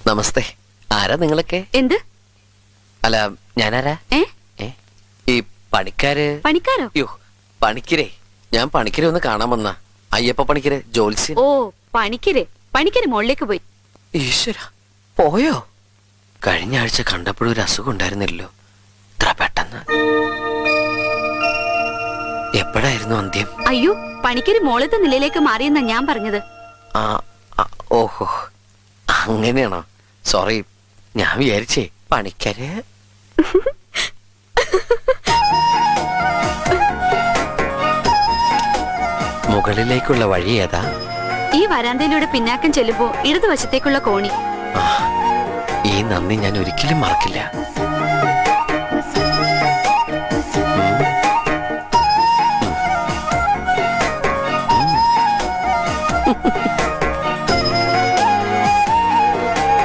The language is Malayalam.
നമസ്തേ. ആരാ നിങ്ങളൊക്കെ? എന്ത്? അല്ല, ഞാനാരാ? ഈ പണിക്കാരോ? യോ പണിക്കരെ. ഞാൻ പണിക്കരെ ഒന്ന് കാണാൻ വന്ന. അയ്യപ്പ പണിക്കരെ, ജോത്സ്യൻ. ഓ, പണിക്കര് മുകളിലേക്ക് പോയി. ഈശ്വര, പോയോ? കഴിഞ്ഞ ആഴ്ച കണ്ടപ്പോഴും ഒരു അസുഖം ഉണ്ടായിരുന്നില്ലല്ലോ, ഇത്ര പെട്ടെന്ന്. എപ്പോഴായിരുന്നു അന്ത്യം? അയ്യോ, പണിക്കര് മോളത്തെ നിലയിലേക്ക് മാറിയെന്നാ ഞാൻ പറഞ്ഞത്. ഓഹോ, അങ്ങനെയാണോ? സോറി, ഞാൻ വിചാരിച്ചേ പണിക്കര്. മുകളിലേക്കുള്ള വഴി ഏതാ? ഈ വരാന്തയിലൂടെ പിന്നാക്കം ചെല്ലുമ്പോ ഇടതുവശത്തേക്കുള്ള കോണി. ഈ നന്ദി ഞാൻ ഒരിക്കലും മറക്കില്ല.